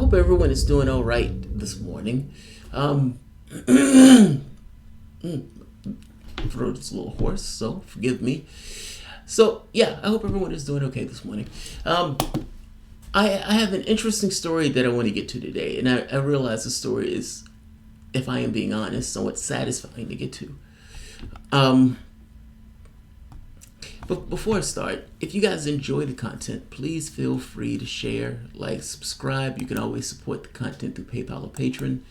hope everyone is doing all right this morning. Throat is a little hoarse, so forgive me. So, yeah, I hope everyone is doing okay this morning. I have an interesting story that I want to get to today, and I realize the story is, if I am being honest, somewhat satisfying to get to. But before I start, if you guys enjoy the content, please feel free to share, like, subscribe. You can always support the content through PayPal or Patreon.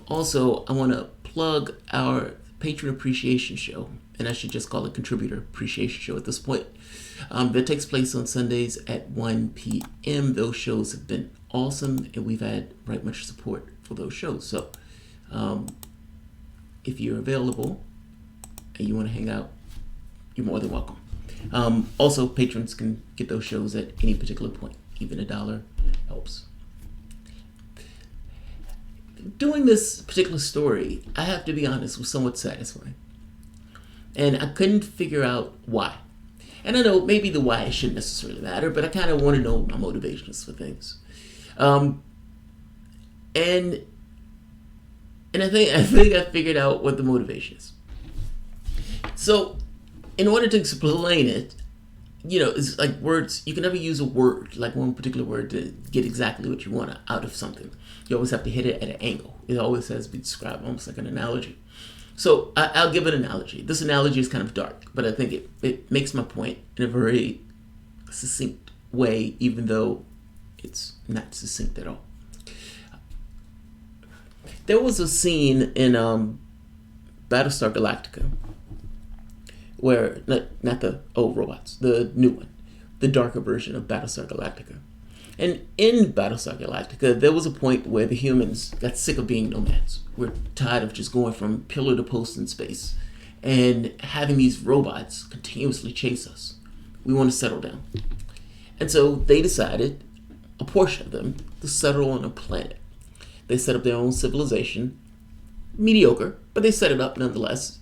Also, I want to plug our Patron Appreciation Show, and I should just call it Contributor Appreciation Show at this point. That takes place on Sundays at 1 p.m. Those shows have been awesome, and we've had right much support for those shows. So, if you're available and you want to hang out, you're more than welcome. Also, patrons can get those shows at any particular point. Even $1 helps. Doing this particular story, I have to be honest, was somewhat satisfying. And I couldn't figure out why. And I know maybe the why shouldn't necessarily matter, but I kind of want to know my motivations for things. And I think I figured out what the motivation is. So, in order to explain it, it's like words. You can never use a word, like one particular word, to get exactly what you want out of something. You always have to hit it at an angle. It always has to be described almost like an analogy. So I'll give an analogy. This analogy is kind of dark, but I think it makes my point in a very succinct way, even though it's not succinct at all. There was a scene in Battlestar Galactica where, not the old robots, the new one, the darker version of Battlestar Galactica. And in Battlestar Galactica, there was a point where the humans got sick of being nomads. We're tired of just going from pillar to post in space and having these robots continuously chase us. We want to settle down. And so they decided, a portion of them, to settle on a planet. They set up their own civilization, mediocre, but they set it up nonetheless.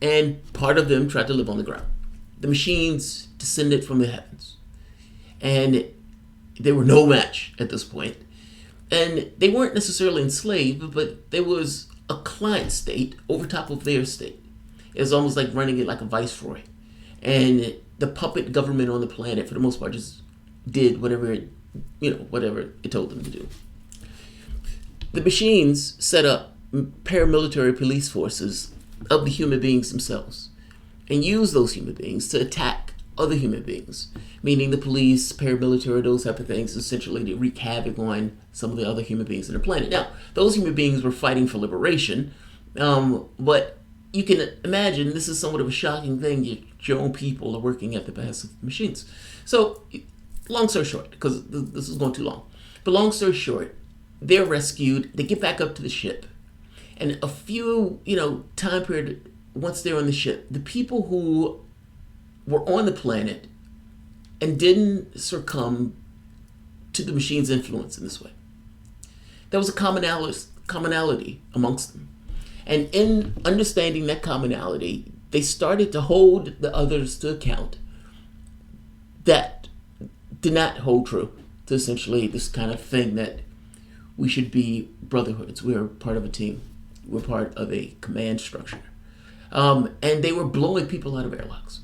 And part of them tried to live on the ground. The machines descended from the heavens. And they were no match at this point. And they weren't necessarily enslaved, but there was a client state over top of their state. It was almost like running it like a viceroy. And the puppet government on the planet, for the most part, just did whatever it told them to do. The machines set up paramilitary police forces of the human beings themselves and use those human beings to attack other human beings, meaning the police, paramilitary, those type of things, essentially to wreak havoc on some of the other human beings on the planet. Now, those human beings were fighting for liberation, but you can imagine this is somewhat of a shocking thing. Your own people are working at the behest of machines. So, long story short, because this is going too long, but long story short, they're rescued, they get back up to the ship, and a few, time period, once they're on the ship, the people who were on the planet and didn't succumb to the machine's influence in this way. There was a commonality amongst them. And in understanding that commonality, they started to hold the others to account that did not hold true to essentially this kind of thing that we should be brotherhoods. We're part of a team. We're part of a command structure. And they were blowing people out of airlocks.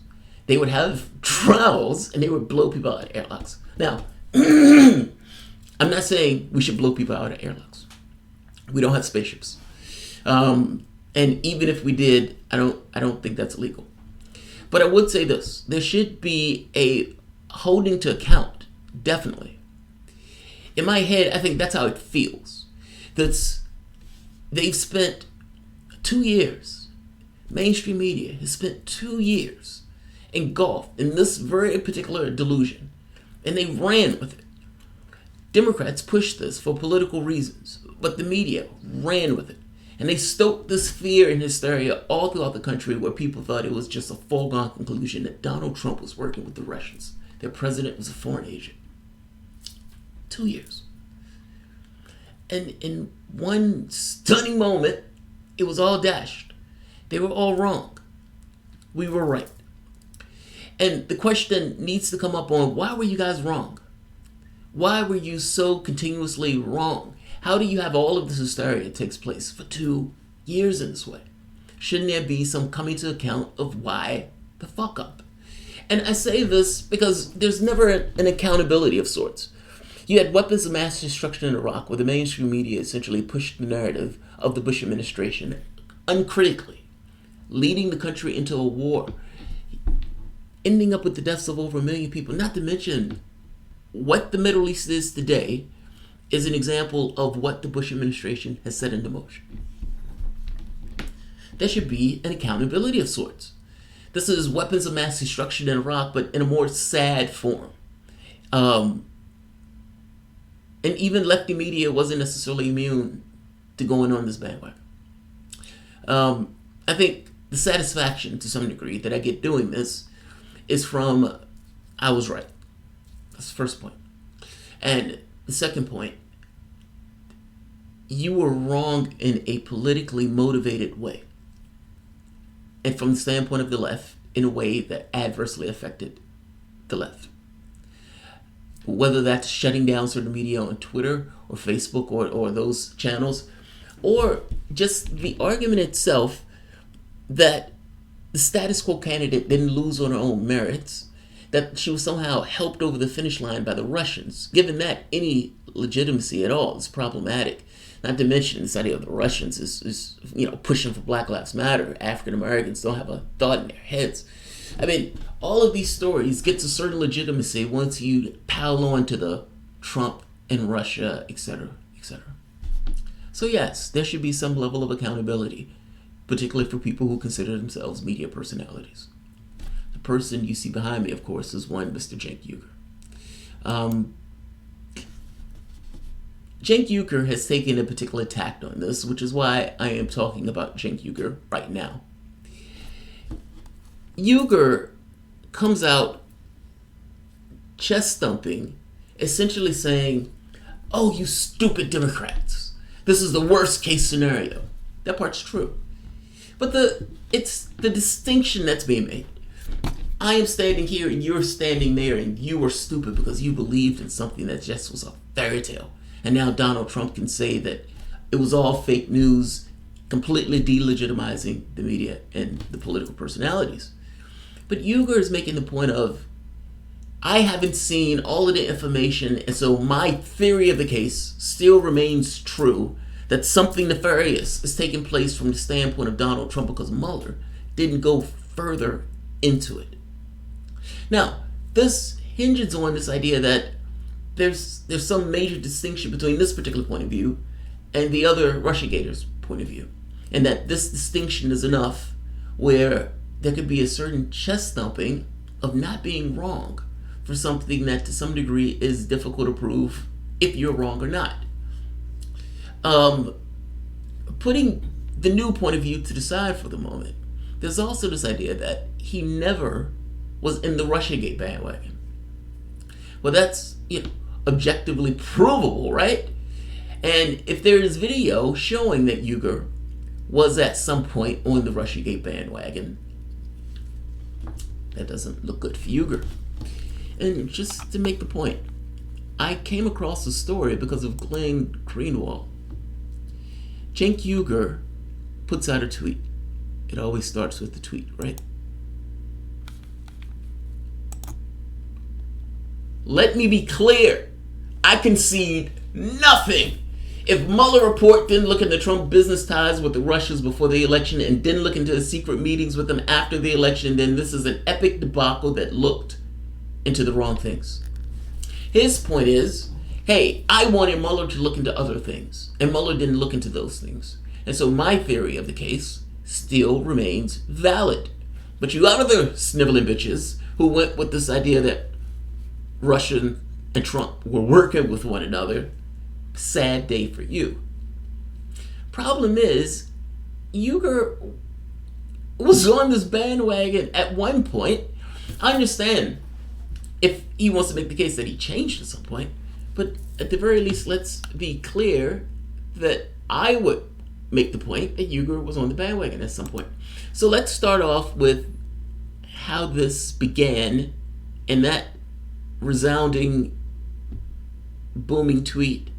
They would have trials and they would blow people out of airlocks. Now, I'm not saying we should blow people out of airlocks. We don't have spaceships. And even if we did, I don't think that's illegal. But I would say this. There should be a holding to account, definitely. In my head, I think that's how it feels. They've spent 2 years, mainstream media has spent 2 years engulfed in this very particular delusion, and they ran with it. Democrats pushed this for political reasons, but the media ran with it. And they stoked this fear and hysteria all throughout the country where people thought it was just a foregone conclusion that Donald Trump was working with the Russians. Their president was a foreign agent. 2 years. And in one stunning moment, it was all dashed. They were all wrong. We were right. And the question needs to come up on, why were you guys wrong? Why were you so continuously wrong? How do you have all of this hysteria that takes place for 2 years in this way? Shouldn't there be some coming to account of why the fuck up? And I say this because there's never an accountability of sorts. You had weapons of mass destruction in Iraq, where the mainstream media essentially pushed the narrative of the Bush administration uncritically, leading the country into a war, ending up with the deaths of over 1 million people. Not to mention, what the Middle East is today is an example of what the Bush administration has set into motion. There should be an accountability of sorts. This is weapons of mass destruction in Iraq, but in a more sad form. And even lefty media wasn't necessarily immune to going on this bandwagon. I think the satisfaction, to some degree, that I get doing this is from, I was right. That's the first point. And the second point, you were wrong in a politically motivated way. And from the standpoint of the left, in a way that adversely affected the left. Whether that's shutting down certain media on Twitter or Facebook or those channels, or just the argument itself that the status quo candidate didn't lose on her own merits, that she was somehow helped over the finish line by the Russians. Given that, any legitimacy at all is problematic. Not to mention this idea of the Russians is pushing for Black Lives Matter. African Americans don't have a thought in their heads. I mean, all of these stories get to certain legitimacy once you pile on to the Trump and Russia, etc., etc. So yes, there should be some level of accountability, particularly for people who consider themselves media personalities. The person you see behind me, of course, is one Mr. Cenk Ugyur. Cenk Ugyur has taken a particular tact on this, which is why I am talking about Cenk Ugyur right now. Ugyur comes out chest thumping, essentially saying, "Oh, you stupid Democrats. This is the worst case scenario." That part's true. But it's the distinction that's being made. I am standing here and you're standing there, and you were stupid because you believed in something that just was a fairy tale. And now Donald Trump can say that it was all fake news, completely delegitimizing the media and the political personalities. But Ugyur is making the point of, I haven't seen all of the information, and so my theory of the case still remains true, that something nefarious is taking place from the standpoint of Donald Trump because Mueller didn't go further into it. Now, this hinges on this idea that there's some major distinction between this particular point of view and the other Russiagater's point of view, and that this distinction is enough where there could be a certain chest thumping of not being wrong for something that to some degree is difficult to prove if you're wrong or not. Putting the new point of view to the side for the moment, there's also this idea that he never was in the Russiagate bandwagon. Well, that's objectively provable, right? And if there is video showing that Ugyur was at some point on the Russiagate bandwagon, that doesn't look good for Ugyur. And just to make the point, I came across the story because of Glenn Greenwald. Cenk Ugyur puts out a tweet. It always starts with the tweet, right? Let me be clear. I concede nothing. If Mueller report didn't look into Trump business ties with the Russians before the election and didn't look into the secret meetings with them after the election, then this is an epic debacle that looked into the wrong things. His point is, hey, I wanted Mueller to look into other things, and Mueller didn't look into those things. And so my theory of the case still remains valid. But you other sniveling bitches who went with this idea that Russia and Trump were working with one another, sad day for you. Problem is, Ugyur was on this bandwagon at one point. I understand if he wants to make the case that he changed at some point, but at the very least, let's be clear that I would make the point that Ugyur was on the bandwagon at some point. So let's start off with how this began and that resounding booming tweet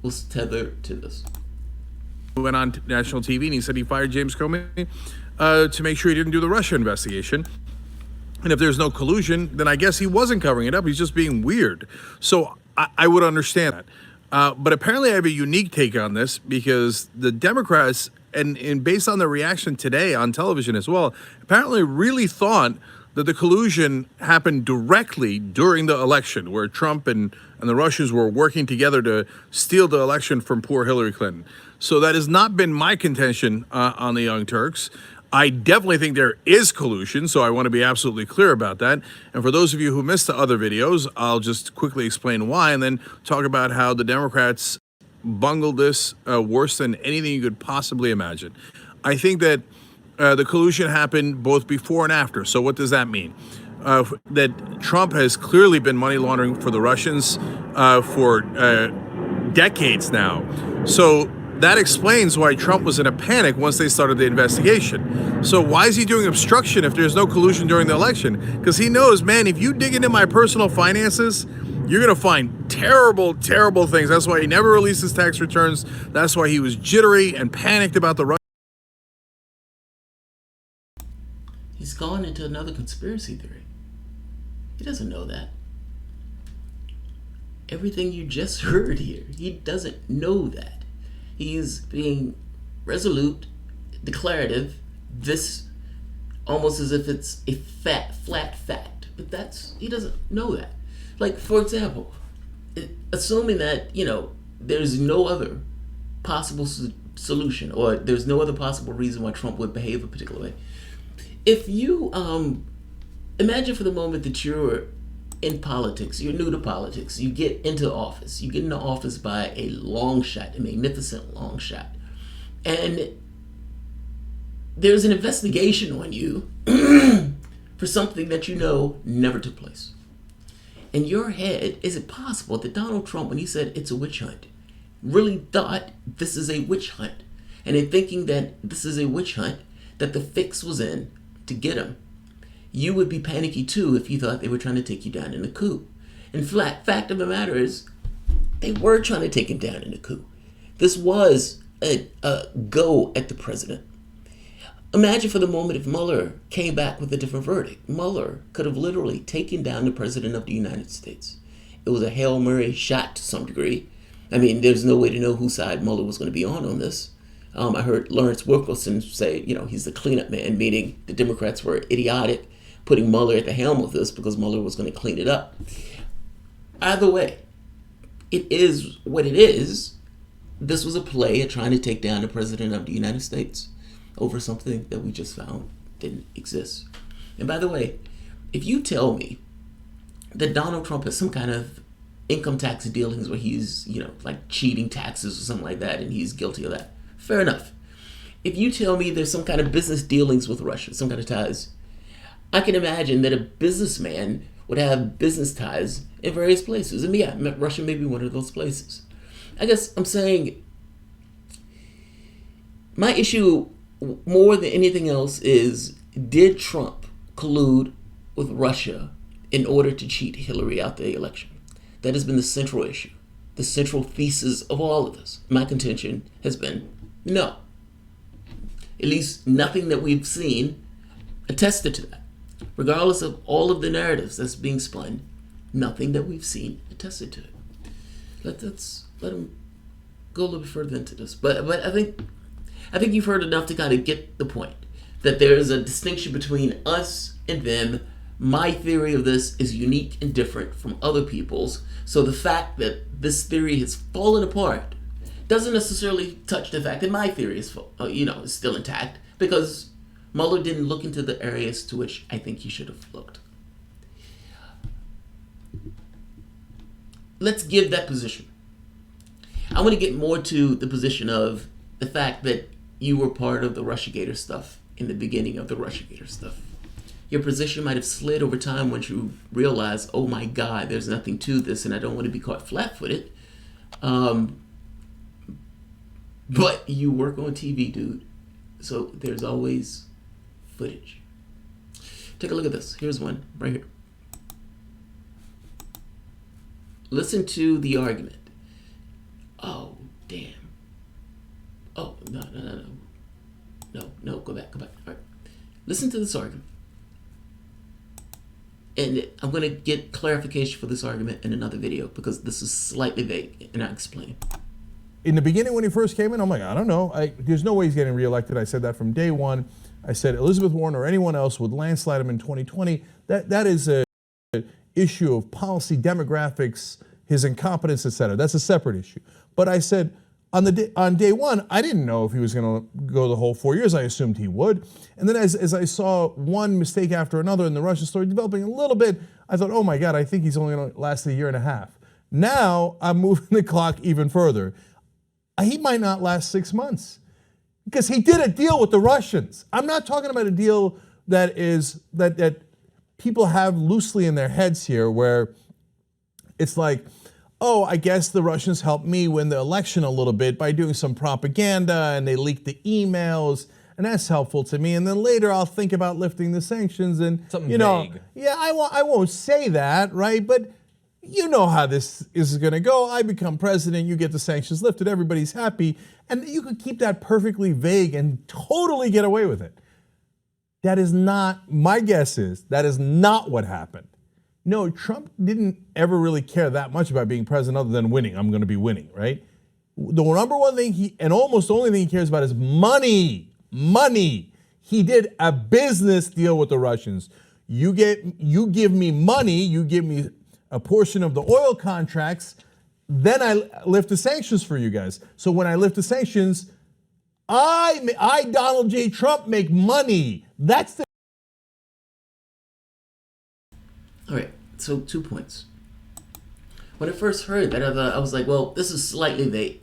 was tethered to this. Went on national TV and he said he fired James Comey to make sure he didn't do the Russia investigation. And if there's no collusion, then I guess he wasn't covering it up. He's just being weird. So I would understand that. But apparently I have a unique take on this because the Democrats, and based on the reaction today on television as well, apparently really thought that the collusion happened directly during the election, where Trump and the Russians were working together to steal the election from poor Hillary Clinton. So that has not been my contention on the Young Turks. I definitely think there is collusion, so I want to be absolutely clear about that. And for those of you who missed the other videos, I'll just quickly explain why and then talk about how the Democrats bungled this worse than anything you could possibly imagine. I think that the collusion happened both before and after. So what does that mean? That Trump has clearly been money laundering for the Russians for decades now. So that explains why Trump was in a panic once they started the investigation. So why is he doing obstruction if there's no collusion during the election? Because he knows, man, if you dig into my personal finances, you're going to find terrible, terrible things. That's why he never released his tax returns. That's why he was jittery and panicked about the He's gone into another conspiracy theory. He doesn't know that. Everything you just heard here, he doesn't know that. He's being resolute, declarative, this almost as if it's a flat fact. But he doesn't know that. Like, for example, assuming that, there's no other possible solution, or there's no other possible reason why Trump would behave a particular way. If you imagine for the moment that you're in politics, you're new to politics, you get into office, you get into office by a long shot, a magnificent long shot, and there's an investigation on you for something that you know never took place. In your head, is it possible that Donald Trump, when he said it's a witch hunt, really thought this is a witch hunt? And in thinking that this is a witch hunt, that the fix was in to get him, you would be panicky too if you thought they were trying to take you down in a coup. And fact of the matter is, they were trying to take him down in a coup. This was a go at the president. Imagine for the moment if Mueller came back with a different verdict. Mueller could have literally taken down the president of the United States. It was a Hail Mary shot to some degree. I mean, there's no way to know whose side Mueller was going to be on this. I heard Lawrence Wilkerson say, he's the cleanup man, meaning the Democrats were idiotic putting Mueller at the helm of this because Mueller was going to clean it up. Either way, it is what it is. This was a play at trying to take down the president of the United States over something that we just found didn't exist. And by the way, if you tell me that Donald Trump has some kind of income tax dealings where he's, like cheating taxes or something like that, and he's guilty of that, fair enough. If you tell me there's some kind of business dealings with Russia, some kind of ties, I can imagine that a businessman would have business ties in various places. And yeah, Russia may be one of those places. I guess I'm saying my issue more than anything else is, did Trump collude with Russia in order to cheat Hillary out the election? That has been the central issue, the central thesis of all of this. My contention has been no. At least nothing that we've seen attested to that. Regardless of all of the narratives that's being spun, nothing that we've seen attested to it. Let's let him go a little bit further into this. But I think you've heard enough to kind of get the point that there is a distinction between us and them. My theory of this is unique and different from other people's. So the fact that this theory has fallen apart doesn't necessarily touch the fact that my theory is, is still intact, because Mueller didn't look into the areas to which I think he should have looked. Let's give that position. I want to get more to the position of the fact that you were part of the Russiagater stuff in the beginning of the Russiagater stuff. Your position might have slid over time once you realize, oh my God, there's nothing to this and I don't want to be caught flat-footed. But you work on TV, dude. So there's always footage. Take a look at this. Here's one right here. listen to the argument. Oh, damn. Oh, no, go back. All right. Listen to this argument. And I'm going to get clarification for this argument in another video because this is slightly vague, and I'll explain. In the beginning when he first came in, I'm like, I don't know. There's no way he's getting reelected. I said that from day one. I said Elizabeth Warren or anyone else would landslide him in 2020. That is a issue of policy, demographics, his incompetence, etc. That's a separate issue. But I said on day one, I didn't know if he was going to go the whole 4 years. I assumed he would. And then as I saw one mistake after another in the Russia story developing a little bit, I thought, oh my God, I think he's only going to last a year and a half. Now I'm moving the clock even further. He might not last 6 months because he did a deal with the Russians. I'm not talking about a deal that people have loosely in their heads here where it's like, oh, I guess the Russians helped me win the election a little bit by doing some propaganda and they leaked the emails and that's helpful to me. And then later I'll think about lifting the sanctions and, something vague. Yeah, I won't say that, right? But you know how this is going to go. I become president, you get the sanctions lifted, everybody's happy. And you could keep that perfectly vague and totally get away with it. That is not, my guess is, that is not what happened. No, Trump didn't ever really care that much about being president other than winning. I'm going to be winning, right? The number one thing and almost the only thing he cares about is money. Money. He did a business deal with the Russians. You give me money, you give me a portion of the oil contracts, then I lift the sanctions for you guys. So when I lift the sanctions, I Donald J. Trump, make money. That's the... All right, so 2 points. When I first heard that, I was like, well, this is slightly vague.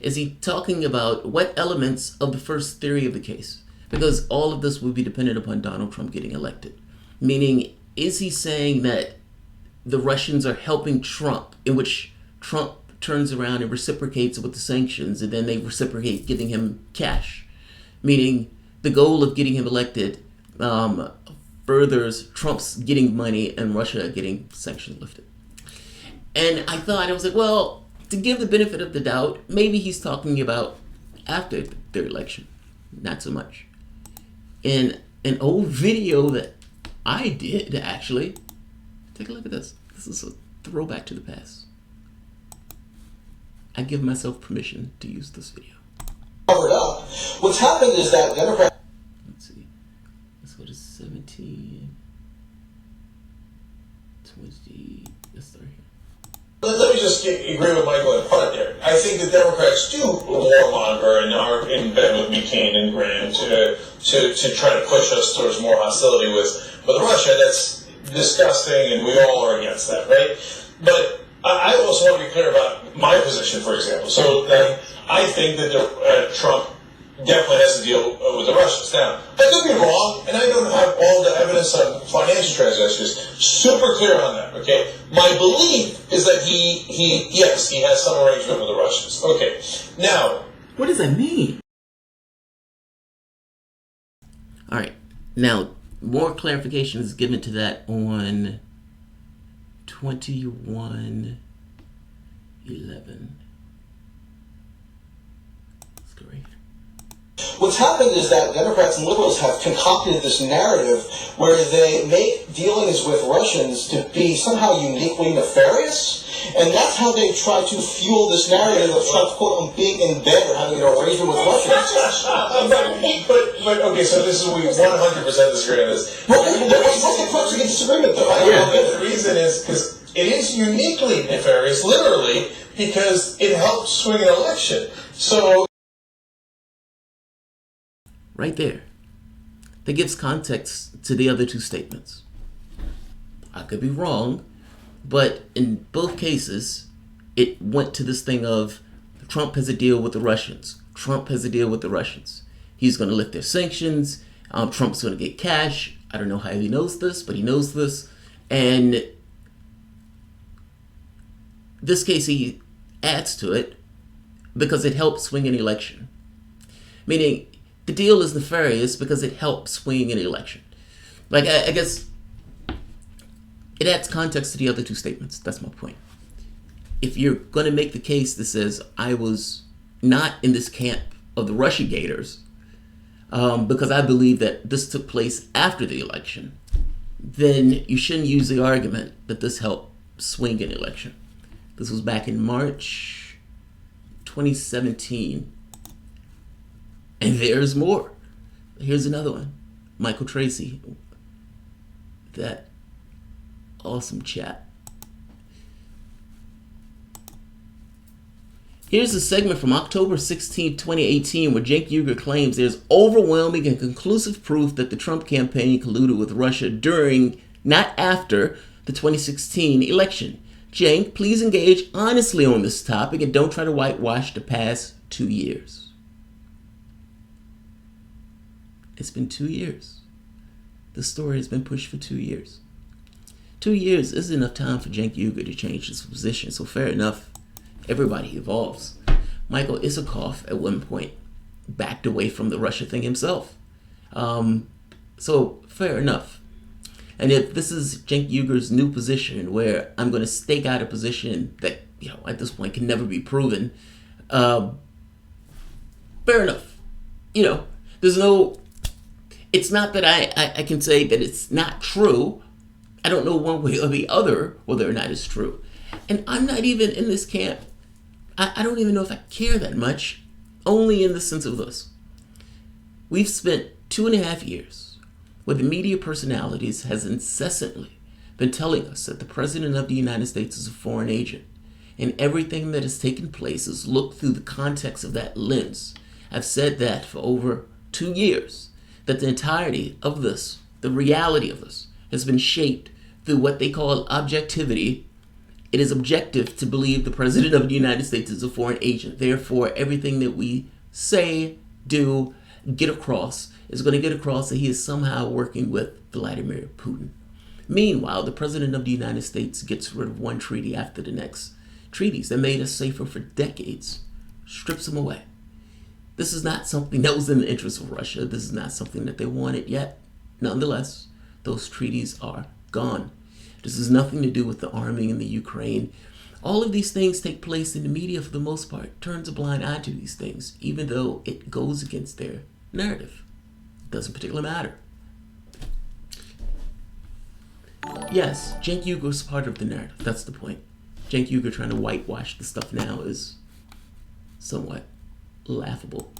Is he talking about what elements of the first theory of the case? Because all of this would be dependent upon Donald Trump getting elected. Meaning, is he saying that the Russians are helping Trump, in which Trump turns around and reciprocates with the sanctions, and then they reciprocate giving him cash? Meaning, the goal of getting him elected furthers Trump's getting money and Russia getting sanctions lifted. And I was like, well, to give the benefit of the doubt, maybe he's talking about after their election, not so much. In an old video that I did, actually, take a look at this. This is a throwback to the past. I give myself permission to use this video. Covered up. What's happened is that Democrats. Let's see. Let's go to 17, 20. Let's start here. Let me just agree with Michael in part there. I think the Democrats do warmonger and are in bed with McCain and Graham to try to push us towards more hostility with Russia. That's disgusting, and we all are against that, right? But I also want to be clear about my position, for example. So I think that Trump definitely has to deal with the Russians. Now, I could be wrong, and I don't have all the evidence on financial transactions. Super clear on that, okay? My belief is that he has some arrangement with the Russians. Okay, now... What does that mean? All right, now, more clarification is given to that on 21:11. Let's go right here. What's happened is that Democrats and liberals have concocted this narrative where they make dealings with Russians to be somehow uniquely nefarious, and that's how they try to fuel this narrative of Trump's quote being in bed or having an arrangement with Russians. but okay, so this is we 100% disagree on this. What's the crux of the disagreement, though? The reason is because it is uniquely nefarious, literally, because it helps swing an election. So. Right there. That gives context to the other two statements. I could be wrong, but in both cases, it went to this thing of Trump has a deal with the Russians. Trump has a deal with the Russians. He's going to lift their sanctions. Trump's going to get cash. I don't know how he knows this, but he knows this. And this case, he adds to it because it helps swing an election. Meaning, the deal is nefarious because it helps swing an election. Like, I guess it adds context to the other two statements. That's my point. if you're going to make the case that says I was not in this camp of the Russiagaters, because I believe that this took place after the election, then you shouldn't use the argument that this helped swing an election. This was back in March 2017. And there's more. Here's another one. Michael Tracy. That awesome chat. Here's a segment from October 16, 2018, where Cenk Ugyur claims there's overwhelming and conclusive proof that the Trump campaign colluded with Russia during, not after, the 2016 election. Cenk, please engage honestly on this topic and don't try to whitewash the past 2 years. It's been 2 years. The story has been pushed for 2 years. 2 years isn't enough time for Cenk Ugyur to change his position, so fair enough. Everybody evolves. Michael Isikoff at one point backed away from the Russia thing himself. So fair enough. And if this is Cenk Uygur's new position, where I'm going to stake out a position that, at this point can never be proven, fair enough. There's no. It's not that I can say that it's not true. I don't know one way or the other whether or not it's true. And I'm not even in this camp. I don't even know if I care that much, only in the sense of this. We've spent 2.5 years where the media personalities has incessantly been telling us that the President of the United States is a foreign agent, and everything that has taken place is looked through the context of that lens. I've said that for over 2 years, that the entirety of this, the reality of this, has been shaped through what they call objectivity. It is objective to believe the President of the United States is a foreign agent. Therefore, everything that we say, do, get across is going to get across that he is somehow working with Vladimir Putin. Meanwhile, the President of the United States gets rid of one treaty after the next. Treaties that made us safer for decades, strips them away. This is not something that was in the interest of Russia. This is not something that they wanted yet. Nonetheless, those treaties are gone. This has nothing to do with the arming in the Ukraine. All of these things take place in the media for the most part, turns a blind eye to these things, even though it goes against their narrative. It doesn't particularly matter. Yes, Cenk Uygur is part of the narrative. That's the point. Cenk Uygur trying to whitewash the stuff now is somewhat laughable.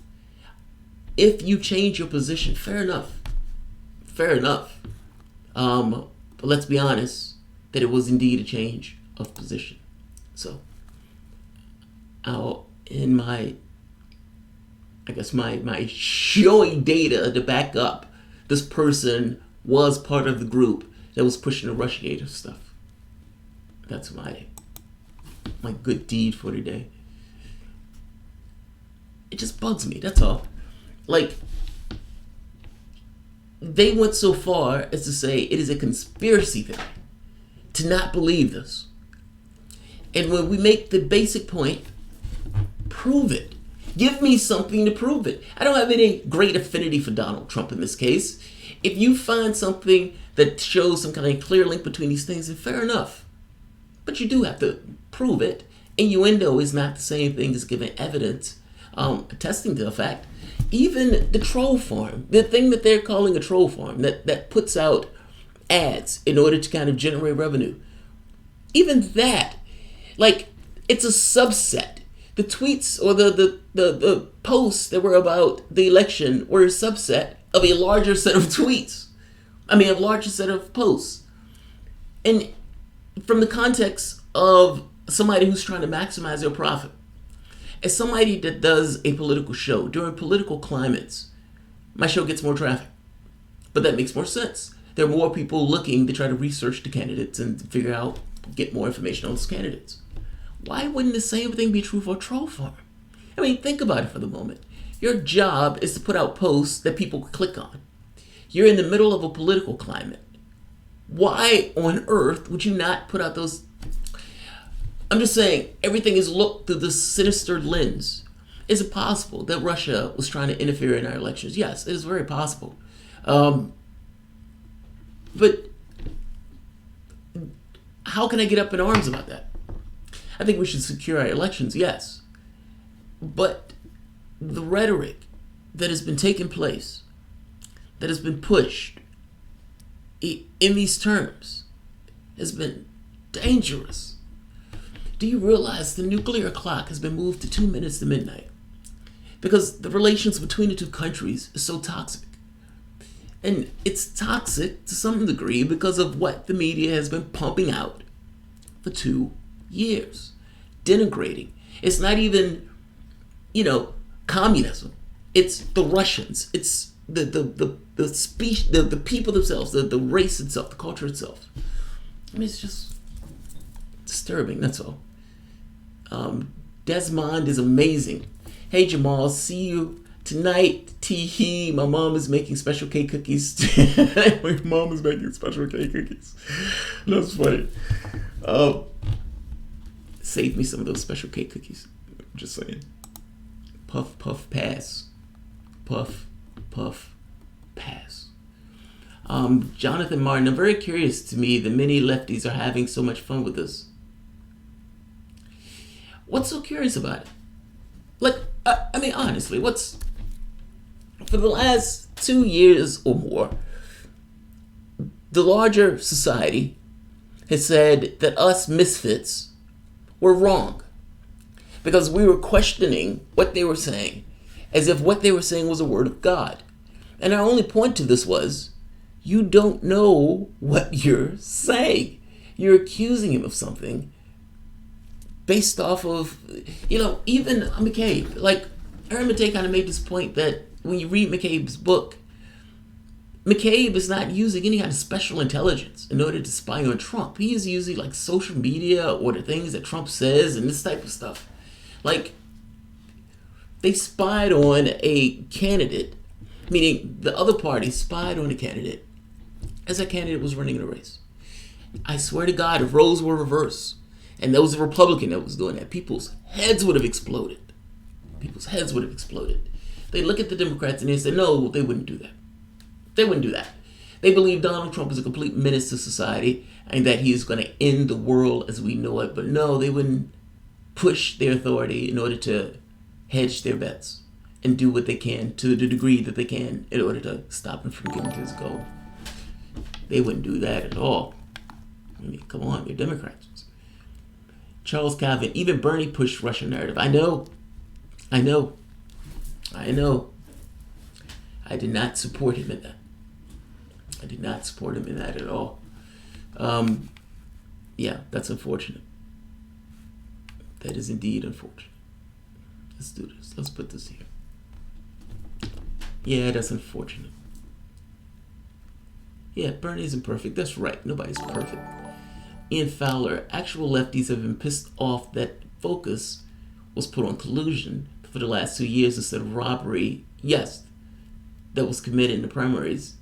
If you change your position, fair enough. Fair enough. But let's be honest, that it was indeed a change of position. So, in my showing data to back up, this person was part of the group that was pushing the Russiagater stuff. That's my good deed for today. It just bugs me, that's all. They went so far as to say it is a conspiracy theory to not believe this. And when we make the basic point, prove it. Give me something to prove it. I don't have any great affinity for Donald Trump in this case. If you find something that shows some kind of clear link between these things, then fair enough. But you do have to prove it. Innuendo is not the same thing as giving evidence attesting to the fact. Even the troll farm, the thing that they're calling a troll farm, that puts out ads in order to kind of generate revenue. Even that, it's a subset. The tweets or the posts that were about the election were a subset of a larger set of tweets. A larger set of posts. And from the context of somebody who's trying to maximize their profit, as somebody that does a political show, during political climates, my show gets more traffic. But that makes more sense. There are more people looking to try to research the candidates and figure out, get more information on those candidates. Why wouldn't the same thing be true for a troll farm? Think about it for the moment. Your job is to put out posts that people click on. You're in the middle of a political climate. Why on earth would you not put out those? I'm just saying, everything is looked through this sinister lens. Is it possible that Russia was trying to interfere in our elections? Yes, it is very possible. But how can I get up in arms about that? I think we should secure our elections, yes. But the rhetoric that has been taking place, that has been pushed in these terms, has been dangerous. Do you realize the nuclear clock has been moved to 2 minutes to midnight? Because the relations between the two countries is so toxic. And it's toxic to some degree because of what the media has been pumping out for 2 years. Denigrating. It's not even, communism. It's the Russians. It's the speech, the people themselves, the race itself, the culture itself. I mean, it's just disturbing, that's all. Desmond is amazing. Hey Jamarl, see you tonight. Tee-hee, my mom is making special K cookies. My mom is making special K cookies. That's funny. Save me some of those special K cookies. I'm just saying. Puff, puff, pass. Puff, puff, pass. Jonathan Martin, I'm very curious to me that many lefties are having so much fun with this. What's so curious about it? Like, I mean, honestly, for the last 2 years or more, the larger society has said that us misfits were wrong because we were questioning what they were saying as if what they were saying was a word of God. And our only point to this was, you don't know what you're saying. You're accusing him of something based off of, even McCabe. Like, Aaron Matei kind of made this point that when you read McCabe's book, McCabe is not using any kind of special intelligence in order to spy on Trump. He is using like social media or the things that Trump says and this type of stuff. Like, they spied on a candidate, meaning the other party spied on a candidate as that candidate was running in a race. I swear to God, if roles were reversed and there was a Republican that was doing that, people's heads would have exploded. People's heads would have exploded. They look at the Democrats and they say, no, they wouldn't do that. They wouldn't do that. They believe Donald Trump is a complete menace to society and that he is going to end the world as we know it. But no, they wouldn't push their authority in order to hedge their bets and do what they can to the degree that they can in order to stop him from getting to his goal. They wouldn't do that at all. I mean, come on, they're Democrats. Charles Calvin, even Bernie pushed Russian narrative. I know. I did not support him in that. I did not support him in that at all. Yeah, that's unfortunate. That is indeed unfortunate. Let's do this. Let's put this here. Yeah, that's unfortunate. Yeah, Bernie isn't perfect. That's right. Nobody's perfect. Ian Fowler, actual lefties have been pissed off that focus was put on collusion for the last 2 years instead of robbery. Yes, that was committed in the primaries.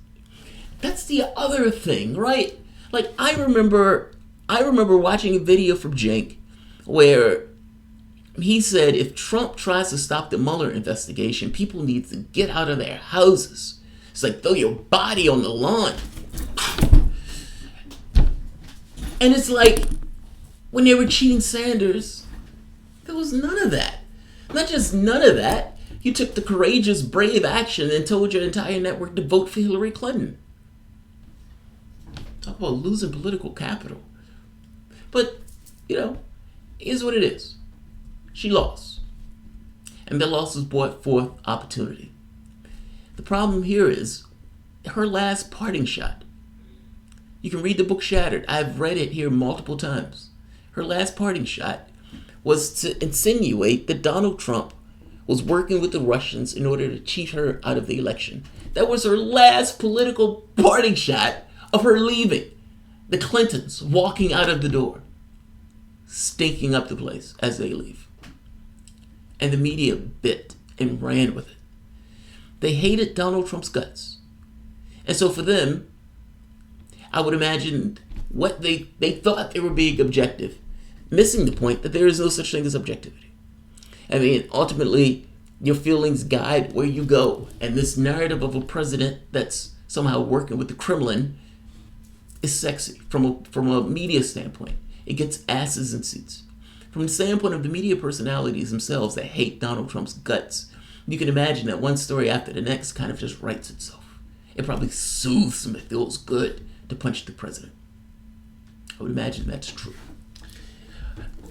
That's the other thing, right? Like, I remember watching a video from Cenk where he said if Trump tries to stop the Mueller investigation, people need to get out of their houses. It's like, throw your body on the lawn. And it's like, when they were cheating Sanders, there was none of that. Not just none of that. You took the courageous, brave action and told your entire network to vote for Hillary Clinton. Talk about losing political capital. But, here's what it is. She lost. And that loss was brought forth opportunity. The problem here is her last parting shot. You can read the book Shattered. I've read it here multiple times. Her last parting shot was to insinuate that Donald Trump was working with the Russians in order to cheat her out of the election. That was her last political parting shot of her leaving. The Clintons walking out of the door, stinking up the place as they leave. And the media bit and ran with it. They hated Donald Trump's guts. And so for them, I would imagine what they thought they were being objective, missing the point that there is no such thing as objectivity. I mean, ultimately, your feelings guide where you go. And this narrative of a president that's somehow working with the Kremlin is sexy from a media standpoint. It gets asses in seats. From the standpoint of the media personalities themselves that hate Donald Trump's guts, you can imagine that one story after the next kind of just writes itself. It probably soothes them. It feels good to punch the president. I would imagine that's true.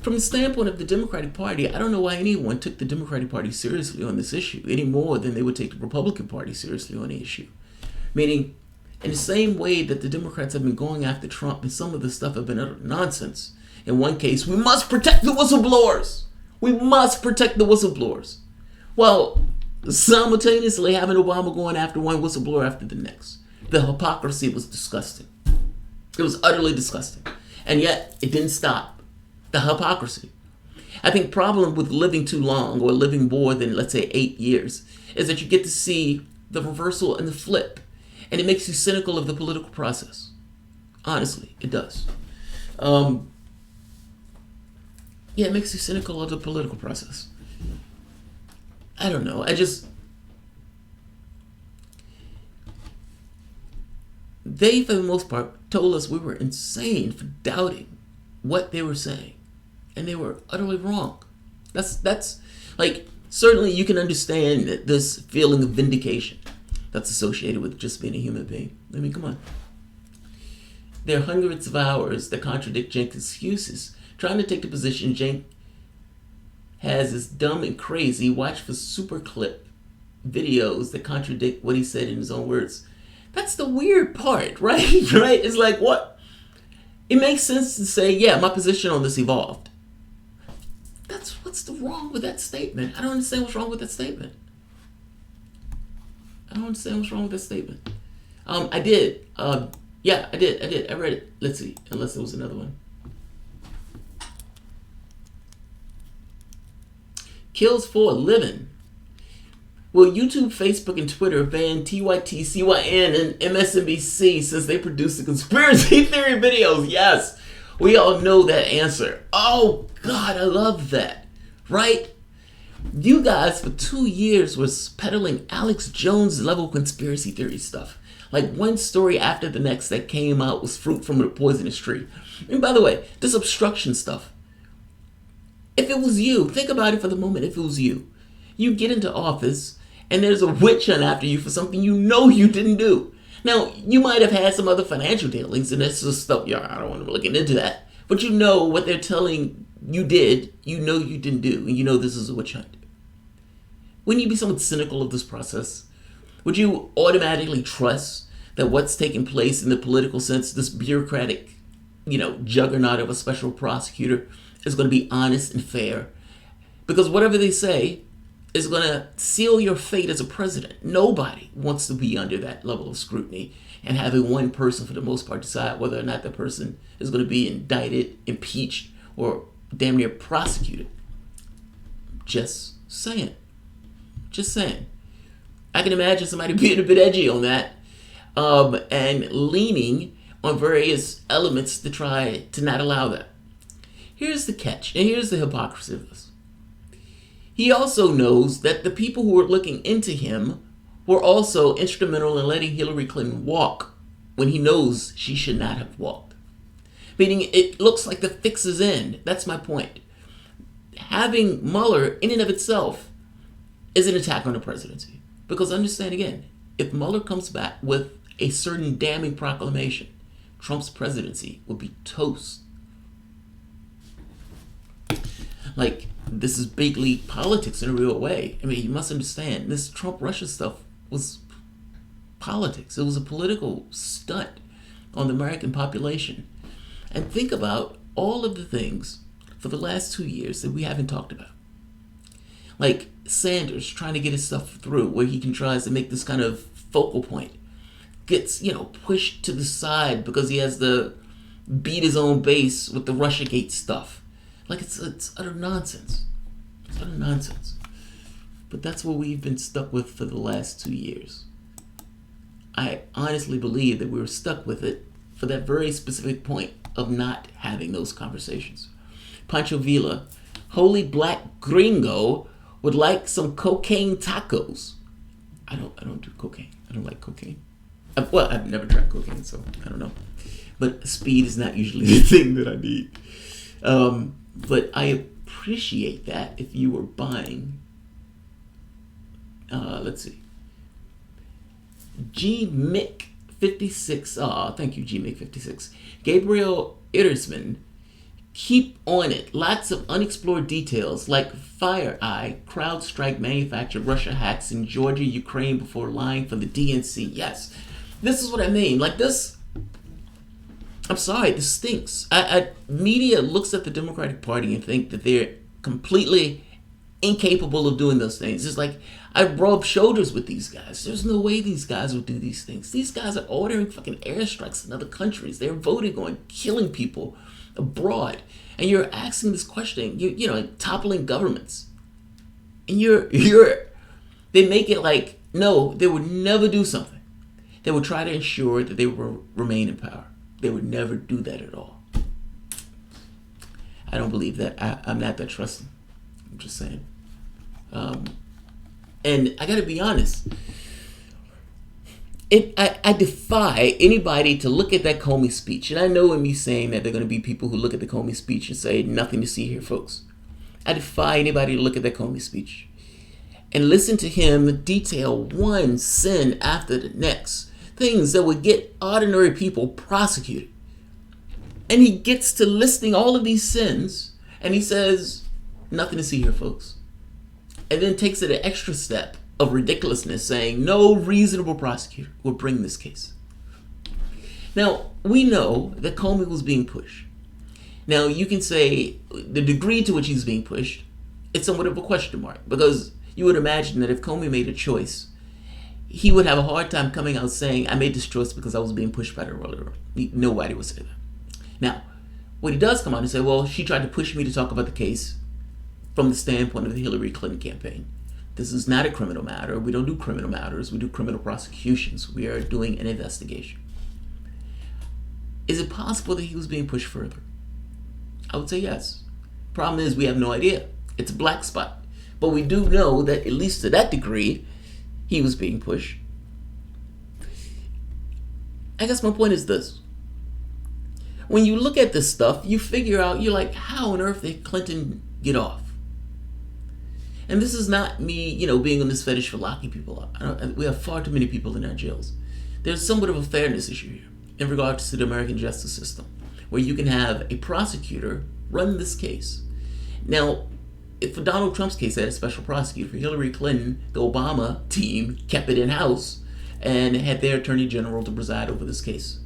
From the standpoint of the Democratic Party, I don't know why anyone took the Democratic Party seriously on this issue any more than they would take the Republican Party seriously on the issue. Meaning, in the same way that the Democrats have been going after Trump and some of the stuff have been utter nonsense. In one case, we must protect the whistleblowers. We must protect the whistleblowers. Well, simultaneously having Obama going after one whistleblower after the next. The hypocrisy was disgusting. It was utterly disgusting. And yet, it didn't stop. The hypocrisy. I think the problem with living too long or living more than, let's say, 8 years is that you get to see the reversal and the flip. And it makes you cynical of the political process. Honestly, it does. It makes you cynical of the political process. I don't know. They, for the most part, told us we were insane for doubting what they were saying. And they were utterly wrong. That's like, certainly you can understand this feeling of vindication that's associated with just being a human being. I mean, come on. There are hundreds of hours that contradict Cenk's excuses. Trying to take the position Cenk has is dumb and crazy. Watch for super clip videos that contradict what he said in his own words. That's the weird part, right? Right? It's like, what? It makes sense to say, yeah, my position on this evolved. What's wrong with that statement? I don't understand what's wrong with that statement. I did. I did. I read it. Let's see. Unless there was another one. Kills for a living. Will YouTube, Facebook, and Twitter ban TYT, CYN, and MSNBC since they produce the conspiracy theory videos? Yes. We all know that answer. Oh, God, I love that. Right? You guys, for 2 years, was peddling Alex Jones level conspiracy theory stuff. Like one story after the next that came out was fruit from a poisonous tree. And by the way, this obstruction stuff. If it was you, think about it for the moment. If it was you, you get into office and there's a witch hunt after you for something you know you didn't do. Now, you might have had some other financial dealings and that's just stuff, yeah, I don't want to be looking into that. But you know what they're telling you did, you know you didn't do, and you know this is a witch hunt. Wouldn't you be somewhat cynical of this process? Would you automatically trust that what's taking place in the political sense, this bureaucratic, juggernaut of a special prosecutor is going to be honest and fair? Because whatever they say is going to seal your fate as a president. Nobody wants to be under that level of scrutiny and having one person, for the most part, decide whether or not that person is going to be indicted, impeached, or damn near prosecuted. Just saying. I can imagine somebody being a bit edgy on that and leaning on various elements to try to not allow that. Here's the catch, and here's the hypocrisy of this. He also knows that the people who were looking into him were also instrumental in letting Hillary Clinton walk when he knows she should not have walked. Meaning it looks like the fix is in. That's my point. Having Mueller in and of itself is an attack on the presidency. Because understand again, if Mueller comes back with a certain damning proclamation, Trump's presidency would be toast. Like, this is big league politics in a real way. I mean, you must understand, this Trump-Russia stuff was politics. It was a political stunt on the American population. And think about all of the things for the last 2 years that we haven't talked about. Like Sanders trying to get his stuff through where he can try to make this kind of focal point. Gets, pushed to the side because he has to beat his own base with the Russiagate stuff. Like, it's utter nonsense. It's utter nonsense. But that's what we've been stuck with for the last 2 years. I honestly believe that we were stuck with it for that very specific point of not having those conversations. Pancho Villa, holy black gringo, would like some cocaine tacos. I don't do cocaine. I don't like cocaine. I've never tried cocaine, so I don't know. But speed is not usually the thing that I need. But I appreciate that if you were buying, let's see, GMick56, thank you GMick56, Gabriel Ittersman, keep on it. Lots of unexplored details like FireEye, CrowdStrike manufactured Russia hacks in Georgia, Ukraine before lying for the DNC. Yes, this is what I mean. Like this, I'm sorry, this stinks. Media looks at the Democratic Party and think that they're completely incapable of doing those things. It's like I rub shoulders with these guys. There's no way these guys will do these things. These guys are ordering fucking airstrikes in other countries. They're voting on killing people abroad, and you're asking this question. You know, toppling governments, and they make it like no, they would never do something. They would try to ensure that they will remain in power. They would never do that at all. I don't believe that. I'm not that trusting. I'm just saying. And I gotta be honest. I defy anybody to look at that Comey speech. And I know in me saying that there are going to be people who look at the Comey speech and say, nothing to see here, folks. I defy anybody to look at that Comey speech and listen to him detail one sin after the next. Things that would get ordinary people prosecuted. And he gets to listing all of these sins and he says, nothing to see here, folks. And then takes it an extra step of ridiculousness, saying no reasonable prosecutor would bring this case. Now, we know that Comey was being pushed. Now, you can say the degree to which he's being pushed, it's somewhat of a question mark, because you would imagine that if Comey made a choice, he would have a hard time coming out saying, I made this choice because I was being pushed by the ruler. Nobody would say that. Now, when he does come out and say, well, she tried to push me to talk about the case from the standpoint of the Hillary Clinton campaign. This is not a criminal matter. We don't do criminal matters. We do criminal prosecutions. We are doing an investigation. Is it possible that he was being pushed further? I would say yes. Problem is, we have no idea. It's a black spot. But we do know that, at least to that degree, he was being pushed. I guess my point is this. When you look at this stuff, you figure out, you're like, how on earth did Clinton get off? And this is not me, being on this fetish for locking people up. We have far too many people in our jails. There's somewhat of a fairness issue here in regards to the American justice system, where you can have a prosecutor run this case. Now, if for Donald Trump's case, they had a special prosecutor. For Hillary Clinton, the Obama team kept it in-house and had their attorney general to preside over this case.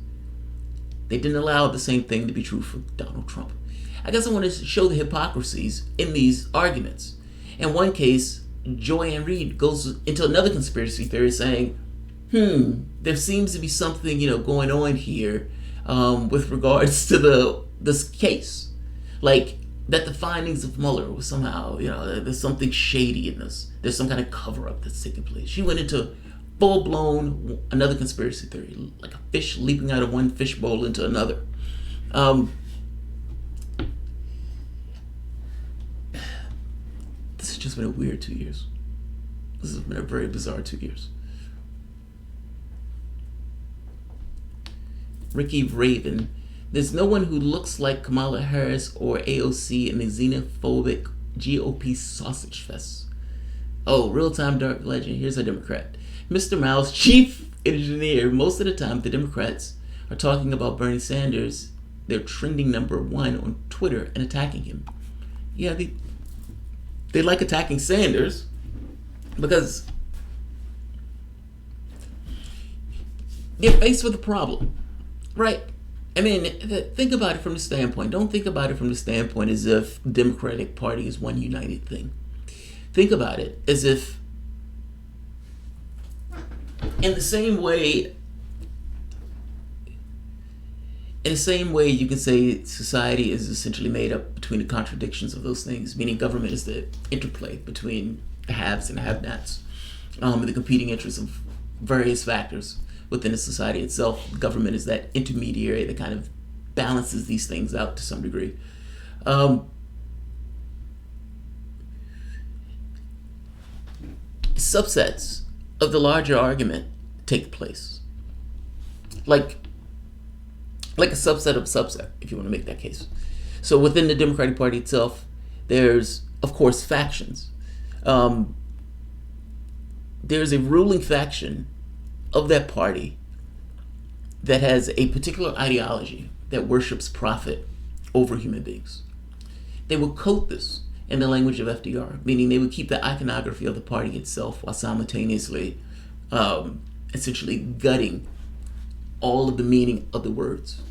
They didn't allow the same thing to be true for Donald Trump. I guess I want to show the hypocrisies in these arguments. In one case, Joanne Reed goes into another conspiracy theory saying, there seems to be something, going on here with regards to this case. Like, that the findings of Mueller was somehow, there's something shady in this. There's some kind of cover-up that's taking place. She went into full-blown another conspiracy theory, like a fish leaping out of one fishbowl into another. This has just been a weird 2 years. This has been a very bizarre 2 years. Ricky Raven. There's no one who looks like Kamala Harris or AOC in the xenophobic GOP sausage fest. Oh, real-time dark legend. Here's a Democrat. Mr. Mouse, chief engineer. Most of the time, the Democrats are talking about Bernie Sanders. They're trending #1 on Twitter and attacking him. Yeah, they like attacking Sanders because they're faced with a problem, right? I mean, think about it from the standpoint. Don't think about it from the standpoint as if the Democratic Party is one united thing. Think about it as if, in the same way you can say society is essentially made up between the contradictions of those things, meaning government is the interplay between the haves and the have-nots, the competing interests of various factors within the society itself. Government is that intermediary that kind of balances these things out to some degree. Subsets of the larger argument take place. Like a subset of subset, if you want to make that case. So within the Democratic Party itself, There's, of course, factions. There's a ruling faction of that party that has a particular ideology that worships profit over human beings. They would coat this in the language of FDR, meaning they would keep the iconography of the party itself while simultaneously essentially gutting all of the meaning of the words.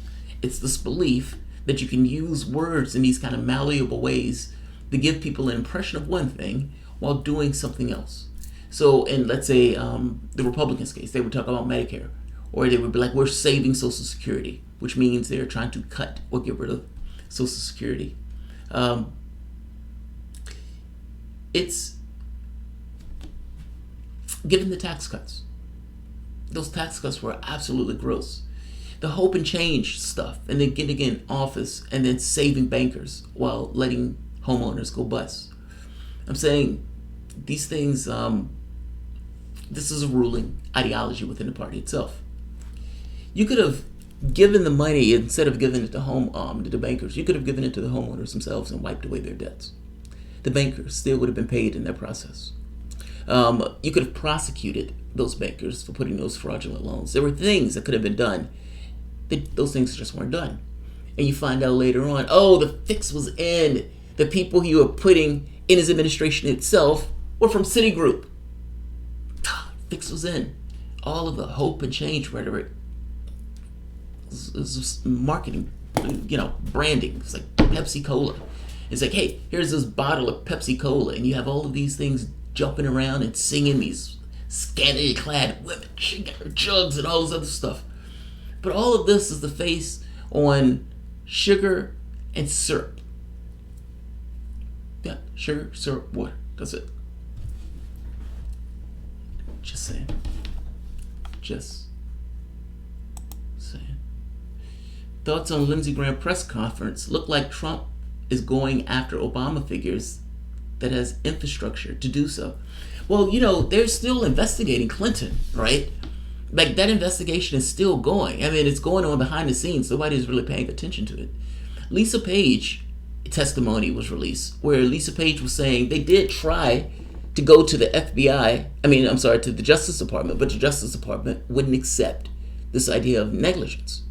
It's this belief that you can use words in these kind of malleable ways to give people an impression of one thing while doing something else. So in, let's say, the Republicans' case, they would talk about Medicare, or they would be like, we're saving Social Security, which means they're trying to cut or get rid of Social Security. It's given the tax cuts. Those tax cuts were absolutely gross. The hope and change stuff, and then getting in office and then saving bankers while letting homeowners go bust. I'm saying these things, this is a ruling ideology within the party itself. You could have given the money, instead of giving it to the bankers, you could have given it to the homeowners themselves and wiped away their debts. The bankers still would have been paid in that process. You could have prosecuted those bankers for putting those fraudulent loans. There were things that could have been done. Those things just weren't done. And you find out later on, oh, the fix was in. The people he was putting in his administration itself were from Citigroup. Fix was in. All of the hope and change rhetoric is marketing, branding. It's like Pepsi Cola. It's like, hey, here's this bottle of Pepsi Cola, and you have all of these things jumping around and singing, these scantily clad women shaking their jugs and all this other stuff. But all of this is the face on sugar and syrup. Yeah, sugar, syrup, water. That's it. Just saying. Just saying. Thoughts on Lindsey Graham press conference. Look like Trump is going after Obama figures that has infrastructure to do so. Well, they're still investigating Clinton, right? Like, that investigation is still going. I mean, it's going on behind the scenes. Nobody's really paying attention to it. Lisa Page testimony was released where Lisa Page was saying they did try to go to the FBI, to the Justice Department, but the Justice Department wouldn't accept this idea of negligence.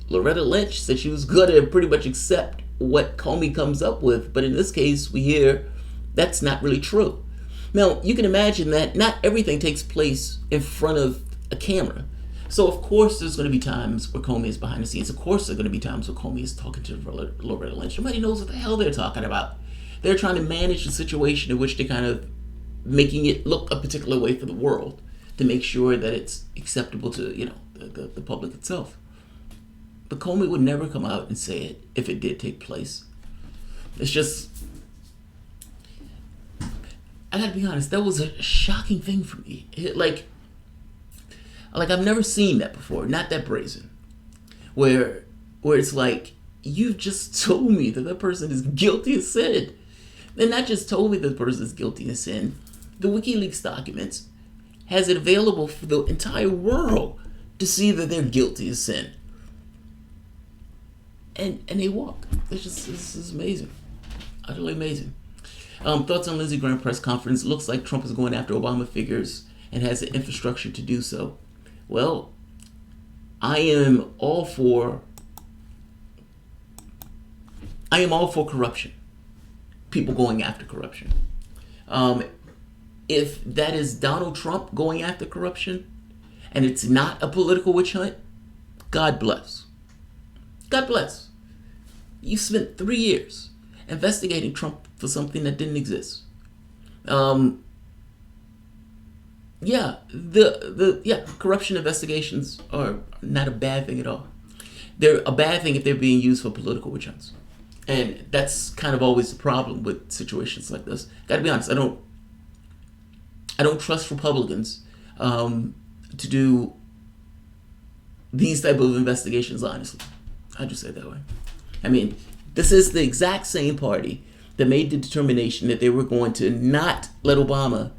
Loretta Lynch said she was going to pretty much accept what Comey comes up with, but in this case, we hear that's not really true. Now, you can imagine that not everything takes place in front of a camera. So, of course, there's going to be times where Comey is behind the scenes. Of course, there are going to be times where Comey is talking to Loretta Lynch. Nobody knows what the hell they're talking about. They're trying to manage the situation in which they're kind of making it look a particular way for the world to make sure that it's acceptable to, the public itself. But Comey would never come out and say it if it did take place. It's just, I gotta be honest, that was a shocking thing for me. Like I've never seen that before, not that brazen. Where it's like, you just told me that person is guilty of sin. And not just told me that the person is guilty of sin. The WikiLeaks documents has it available for the entire world to see that they're guilty of sin. And they walk. This is amazing. Utterly amazing. Thoughts on Lindsey Graham press conference. Looks like Trump is going after Obama figures and has the infrastructure to do so. Well, I am all for corruption. People going after corruption. If that is Donald Trump going after corruption and it's not a political witch hunt, God bless. God bless. You spent 3 years investigating Trump for something that didn't exist. Corruption investigations are not a bad thing at all. They're a bad thing if they're being used for political witch hunts. And that's kind of always the problem with situations like this. Gotta be honest, I don't trust Republicans to do these type of investigations, honestly. I'll just say it that way. I mean, this is the exact same party that made the determination that they were going to not let Obama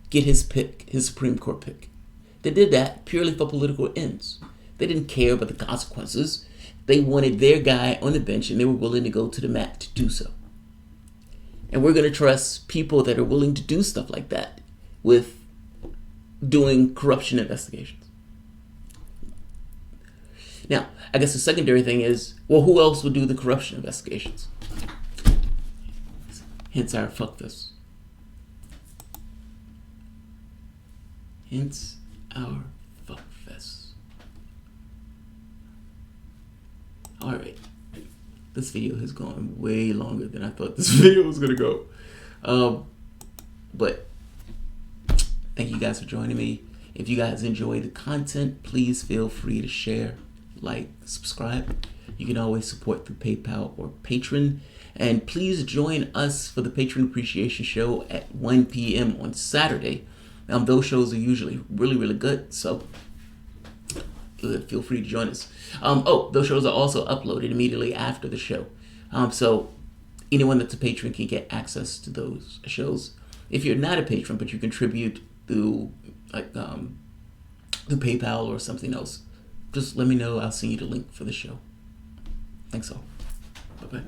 get his pick, his Supreme Court pick. They did that purely for political ends. They didn't care about the consequences. They wanted their guy on the bench, and they were willing to go to the mat to do so. And we're going to trust people that are willing to do stuff like that with doing corruption investigations. Now, I guess the secondary thing is, well, who else would do the corruption investigations? Hence our fuck this. Hence our fuck fest. Alright. This video has gone way longer than I thought this video was going to go. But thank you guys for joining me. If you guys enjoy the content, please feel free to share, like, subscribe. You can always support through PayPal or Patreon. And please join us for the Patron Appreciation Show at 1 p.m. on Saturday. Those shows are usually really, really good. So feel free to join us. Those shows are also uploaded immediately after the show. So anyone that's a patron can get access to those shows. If you're not a patron, but you contribute through through PayPal or something else, just let me know. I'll send you the link for the show. Thanks all. Bye-bye.